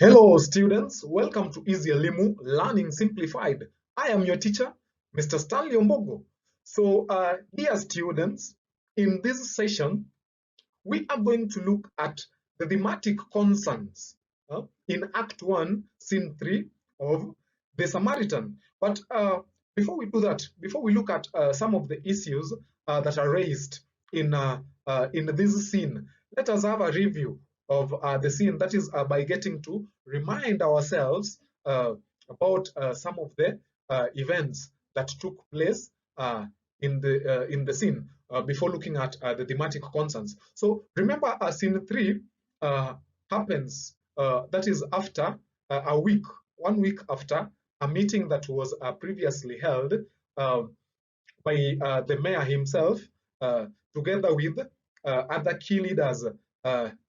Hello students, welcome to EasyElimu Learning Simplified. I am your teacher, Mr. Stanley Ombogo. So dear students, in this session, we are going to look at the thematic concerns in Act 1, Scene 3 of the Samaritan. But before we do that, before we look at some of the issues that are raised in this scene, let us have a review of the scene. That is by getting to remind ourselves about some of the events that took place in the scene before looking at the thematic concerns. So remember, scene 3 happens, that is after a week, 1 week after a meeting that was previously held by the mayor himself, together with other key leaders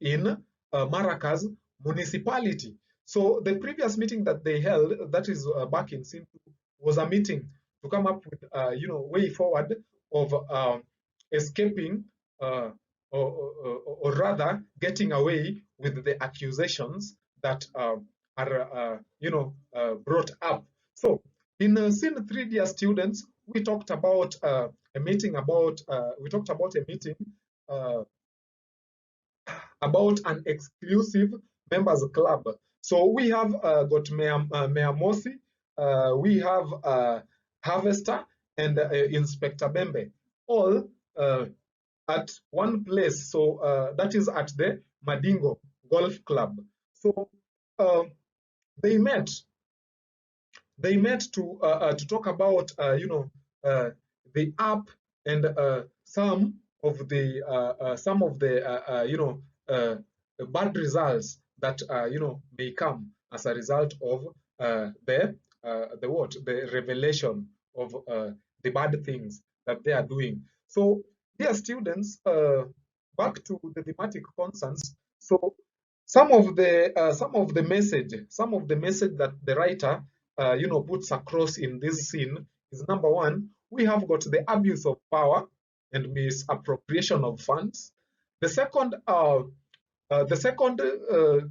in Maracas municipality. So the previous meeting that they held, that is back in Sintu, was a meeting to come up with, way forward of escaping or rather getting away with the accusations that are, brought up. So in scene 3, dear students, we talked about a meeting about about an exclusive members club. So we have got Mayor Mosi, we have Harvester, and Inspector Bembe, all at one place. So that is at the Madingo Golf Club. So they met to talk about the app and some of the bad results that may come as a result of the revelation of the bad things that they are doing. So dear students, back to the thematic concerns. So some of the message that the writer puts across in this scene is: number one, we have got the abuse of power and misappropriation of funds. The second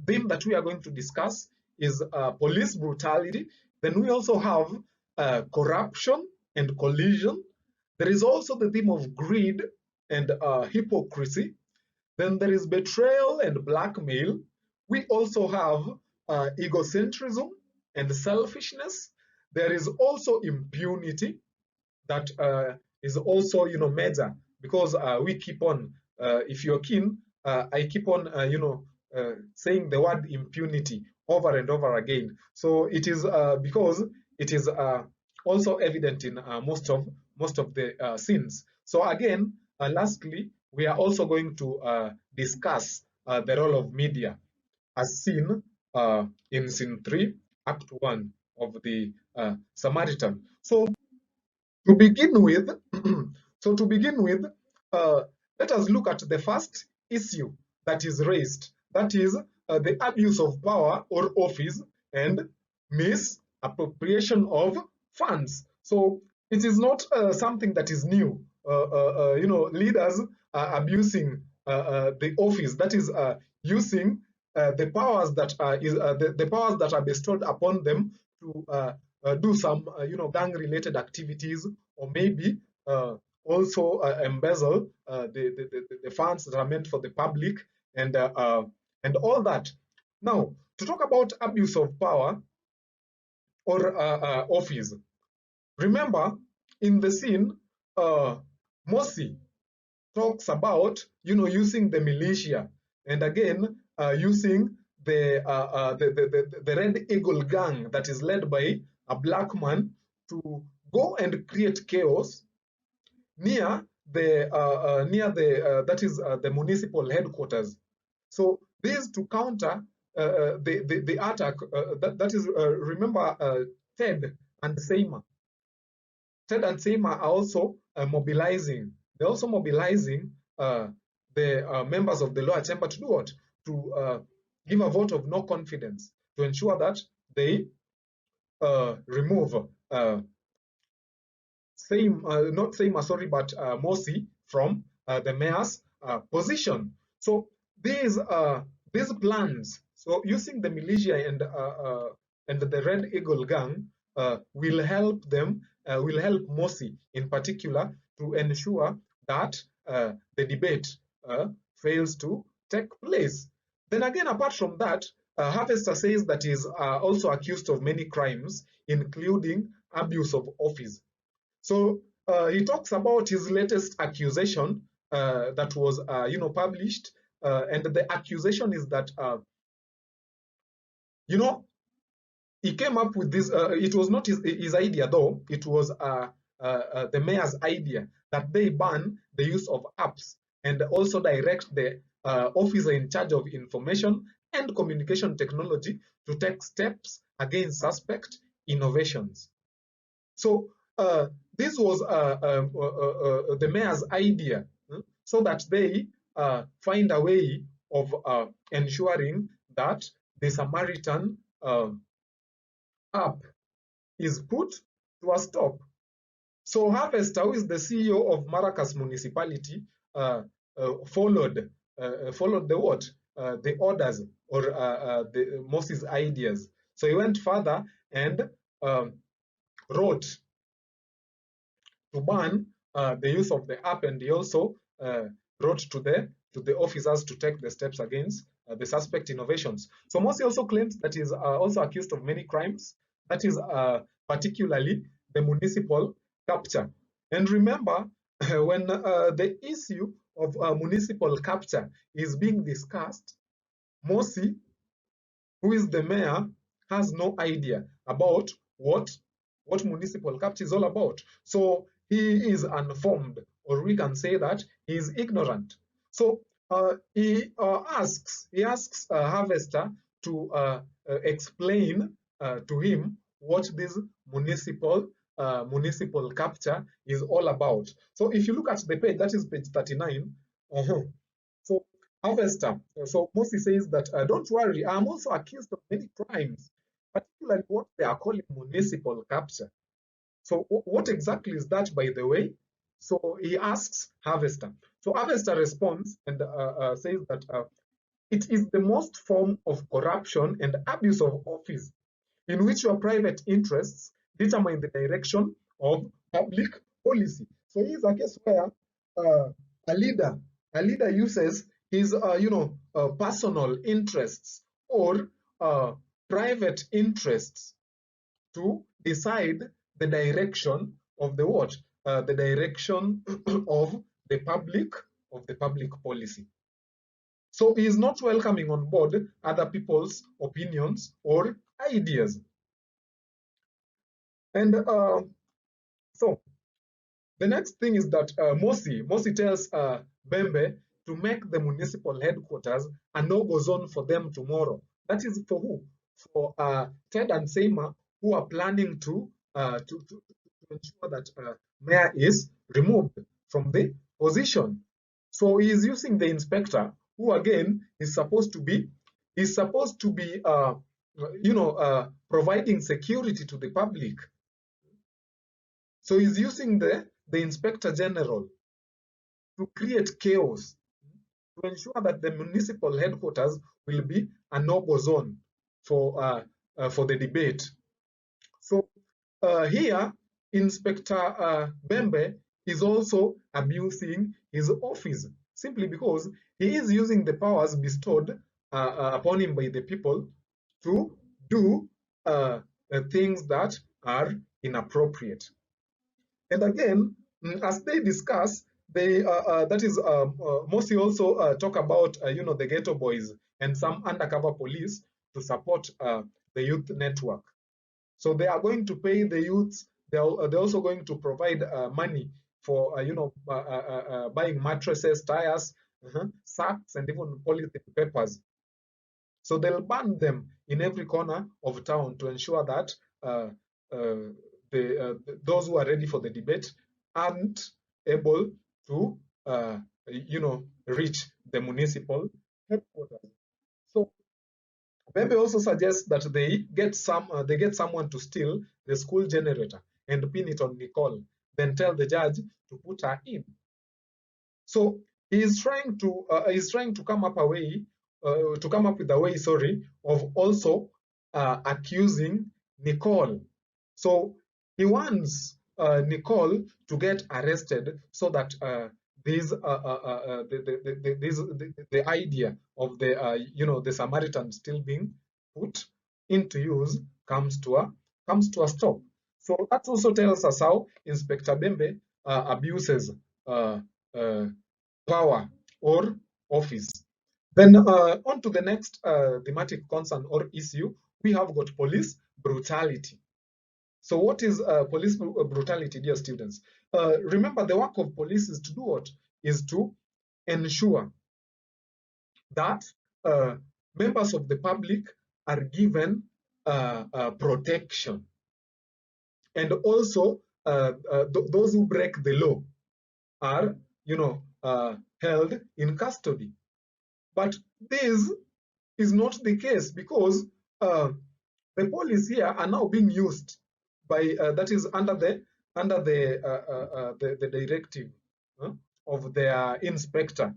theme that we are going to discuss is police brutality. Then we also have corruption and collusion. There is also the theme of greed and hypocrisy. Then there is betrayal and blackmail. We also have egocentrism and selfishness. There is also impunity that is also, major, because we keep on, if you're keen, I keep on, saying the word impunity over and over again. So it is because it is also evident in most of the scenes. So again, lastly, we are also going to discuss the role of media as seen in scene 3, act 1 of the Samaritan. So to begin with, let us look at the first issue that is raised. That is the abuse of power or office and misappropriation of funds. So it is not something that is new. Leaders are abusing the office. That is using the powers that are the powers that are bestowed upon them to do some gang-related activities, or maybe also embezzle the funds that are meant for the public, and all that. Now, to talk about abuse of power or office, remember in the scene, Mosi talks about using the militia, and again using the Red Eagle gang that is led by a black man to go and create chaos near the municipal headquarters. So this to counter the attack. That is, remember, Ted and Seymour. Ted and Seymour are also mobilizing. They're also mobilizing the members of the lower chamber to do what? To give a vote of no confidence, to ensure that they remove not Seymour, sorry, but Mosi from the mayor's position. So these plans So using the militia and the Red Eagle gang will help them, will help Morsi in particular to ensure that the debate fails to take place. Then again, apart from that, Harvester says that he is also accused of many crimes, including abuse of office. So he talks about his latest accusation that was, published, and the accusation is that, he came up with this. It was not his idea, though. It was the mayor's idea that they ban the use of apps and also direct the officer in charge of information and communication technology to take steps against suspect innovations. So this was the mayor's idea, so that they find a way of ensuring that the Samaritan app is put to a stop. So Harvester, who is the CEO of Maracas municipality, followed the what? The orders or the Moses' ideas. So he went further and wrote to ban the use of the app, and he also wrote to the officers to take the steps against the suspect innovations. So Morsi also claims that he is also accused of many crimes, that is particularly the municipal capture. And remember, when the issue of municipal capture is being discussed, Morsi, who is the mayor, has no idea about what municipal capture is all about. So he is uninformed, or we can say that he is ignorant. So he asks Harvester to explain to him what this municipal capture is all about. So if you look at the page, that is page 39. So Harvester. So Morsi says that, don't worry, I'm also accused of many crimes, particularly what they are calling municipal capture. So what exactly is that, by the way? So he asks Harvester. So Harvester responds and says that it is the most form of corruption and abuse of office in which your private interests determine the direction of public policy. So here's a case where a leader uses his personal interests or private interests to decide the direction of the what? The direction of the public policy. So he is not welcoming on board other people's opinions or ideas. And so the next thing is that Morsi tells Bembe to make the municipal headquarters a no-go zone for them tomorrow. That is for who? For Ted and Seymour, who are planning to ensure that mayor is removed from the position. So he is using the inspector, who again is supposed to be providing security to the public. So he's using the inspector general to create chaos, to ensure that the municipal headquarters will be a no-go zone for the debate. So here, Inspector Bembe is also abusing his office, simply because he is using the powers bestowed upon him by the people to do things that are inappropriate. And again, as they discuss, they Morsi also talk about the ghetto boys and some undercover police to support the youth network. So they are going to pay the youths. They're also going to provide money for buying mattresses, tires, sacks, and even polythene papers. So they'll ban them in every corner of town to ensure that those who are ready for the debate aren't able to reach the municipal headquarters. So Bembe also suggests that they get someone to steal the school generator and pin it on Nicole, then tell the judge to put her in. So he's trying to come up a way to come up with a way, sorry, of also accusing Nicole. So he wants Nicole to get arrested so that the idea of the Samaritan still being put into use comes to a stop. So that also tells us how Inspector Bembe abuses uh, uh, power or office. Then on to the next thematic concern or issue, we have got police brutality. So what is police brutality, dear students? Remember, the work of police is to do what? Is to ensure that members of the public are given protection. And also, those who break the law are, held in custody. But this is not the case, because the police here are now being used by that is under the directive of their inspector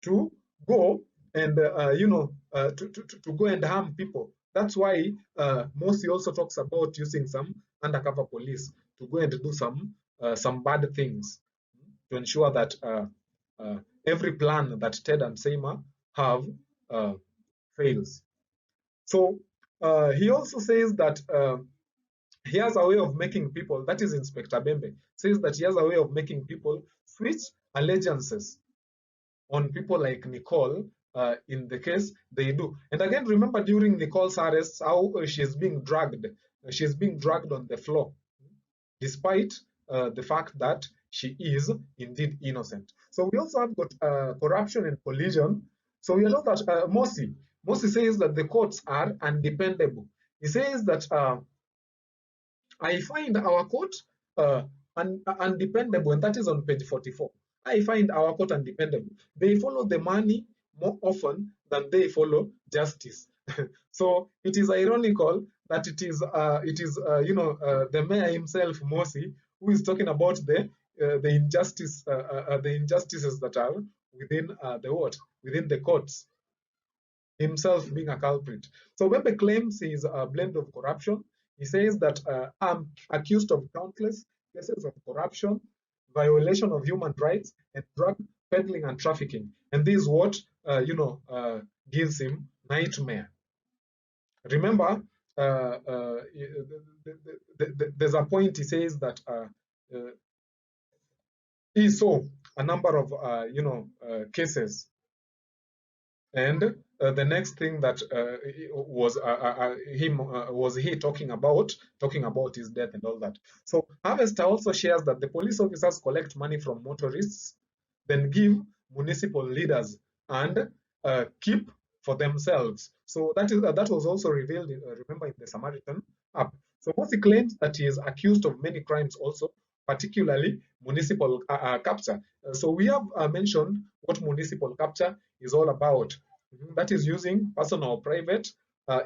to go and to go and harm people. That's why Mosi also talks about using some undercover police to go and do some bad things to ensure that every plan that Ted and Seymour have fails. So he also says that he has a way of making people, that is Inspector Bembe, says that he has a way of making people switch allegiances on people like Nicole in the case they do. And again, remember during Nicole's arrest, how she's being dragged. She's being dragged on the floor, despite the fact that she is indeed innocent. So we also have got corruption and collusion. So we know that Mosi says that the courts are undependable. He says that I find our court undependable, and that is on page 44. I find our court undependable. They follow the money more often than they follow justice. So it is ironical that it is the mayor himself, Mosi, who is talking about the injustices that are within within the courts, himself being a culprit. So Bembe claims he is a blend of corruption. He says that I'm accused of countless cases of corruption, violation of human rights, and drug peddling and trafficking. And this is what gives him nightmare. Remember, there's a point he says that he saw a number of cases, and the next thing that was he talking about his death and all that. So Harvester also shares that the police officers collect money from motorists, then give municipal leaders and keep for themselves. So that was also revealed, remember, in the Samaritan app. So Mosi claims that he is accused of many crimes also, particularly municipal capture. So we have mentioned what municipal capture is all about. That is using personal or private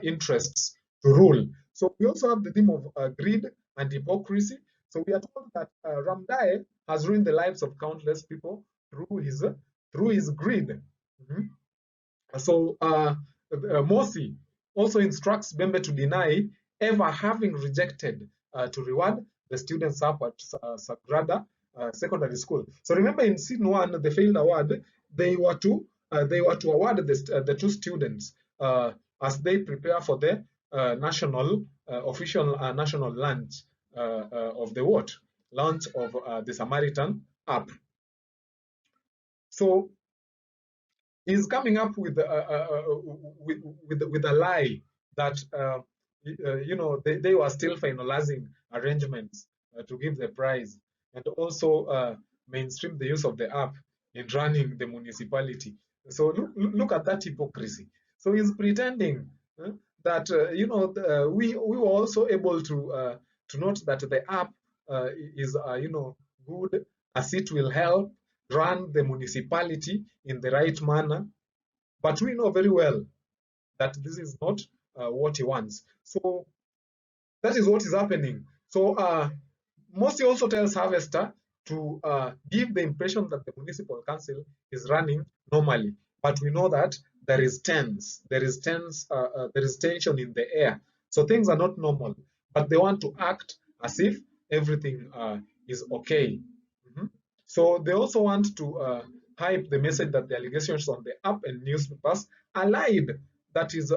interests to rule. So we also have the theme of greed and hypocrisy. So we are told that Ramdae has ruined the lives of countless people through his greed. So Mosi also instructs Bembe to deny ever having rejected to reward the students up at Sagrada Secondary School. So remember, in scene 1, the failed award, they were to award the two students as they prepare for the national official national launch of the launch of the Samaritan app. So he's coming up with a lie that they were still finalizing arrangements to give the prize, and also mainstream the use of the app in running the municipality. So look at that hypocrisy. So he's pretending that we were also able to note that the app is good, as it will help run the municipality in the right manner. But we know very well that this is not what he wants. So that is what is happening. So Mosi also tells Harvester to give the impression that the municipal council is running normally. But we know that there is tension in the air. So things are not normal, but they want to act as if everything is okay. Mhm. So they also want to hype the message that the allegations on the app and newspapers are lied, that is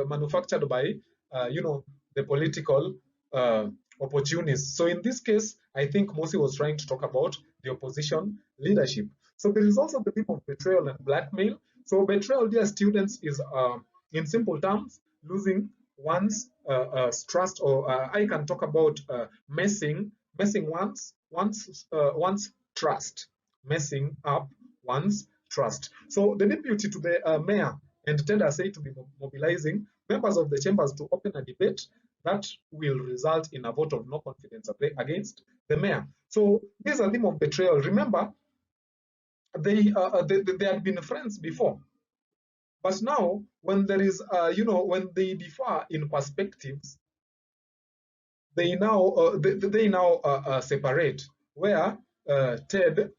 manufactured by the political uh, opportunists. So in this case, I think Mosi was trying to talk about the opposition leadership. So there is also the theme of betrayal and blackmail. So betrayal, dear students, is in simple terms losing one's trust, or I can talk about messing one's trust, messing up one's trust. So the deputy to the mayor and Ted are said to be mobilizing members of the chambers to open a debate that will result in a vote of no confidence against the mayor. So this is a theme of betrayal. Remember, they had been friends before, but now when there is when they differ in perspectives, they now separate. Where Ted,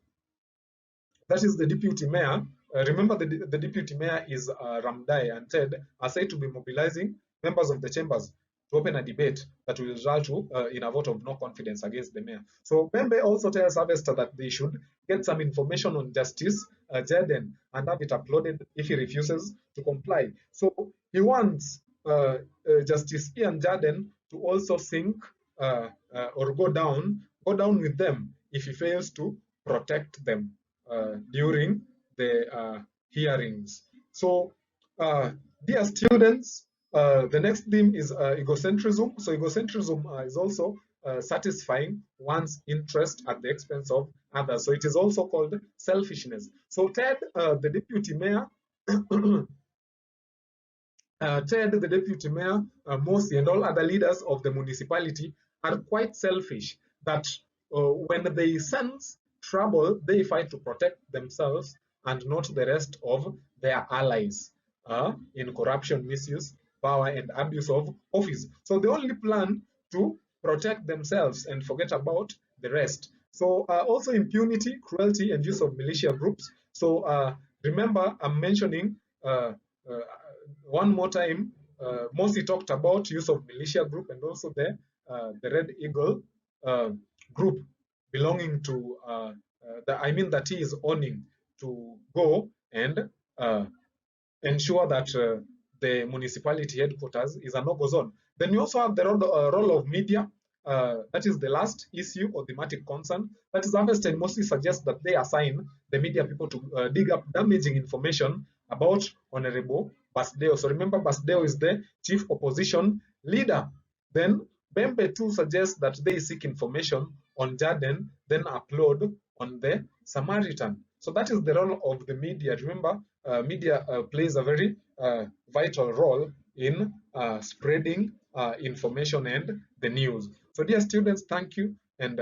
that is the deputy mayor. Remember, the deputy mayor is Ramdai, and Ted are said to be mobilizing members of the chambers to open a debate that will result in a vote of no confidence against the mayor. So Bembe also tells Harvester that they should get some information on Justice Jaden and have it uploaded if he refuses to comply. So he wants Justice Ian Jaden to also sink or go down with them if he fails to protect them during the hearings. So, dear students, the next theme is egocentrism. So, egocentrism is also satisfying one's interest at the expense of others. So, it is also called selfishness. So, Ted, the deputy mayor, Ted, the deputy mayor, Mosi, and all other leaders of the municipality are quite selfish, that when they sense trouble, they fight to protect themselves and not the rest of their allies in corruption, misuse, power, and abuse of office. So they only plan to protect themselves and forget about the rest. So also impunity, cruelty, and use of militia groups. So remember, I'm mentioning uh, one more time, Mosi talked about use of militia group and also the Red Eagle group belonging to that he is owning, to go and ensure that the municipality headquarters is a no-go zone. Then we also have the role of media. That is the last issue or thematic concern. That is, Harvest and mostly suggests that they assign the media people to dig up damaging information about Honorable Basdeo. So remember, Basdeo is the chief opposition leader. Then Bembe too suggests that they seek information on Jaden, then upload on the Samaritan. So that is the role of the media. Remember, media plays a very vital role in spreading information and the news. So dear students, thank you, and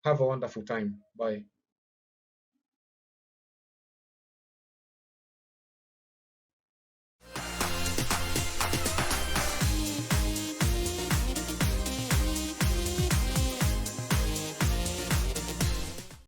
have a wonderful time. Bye.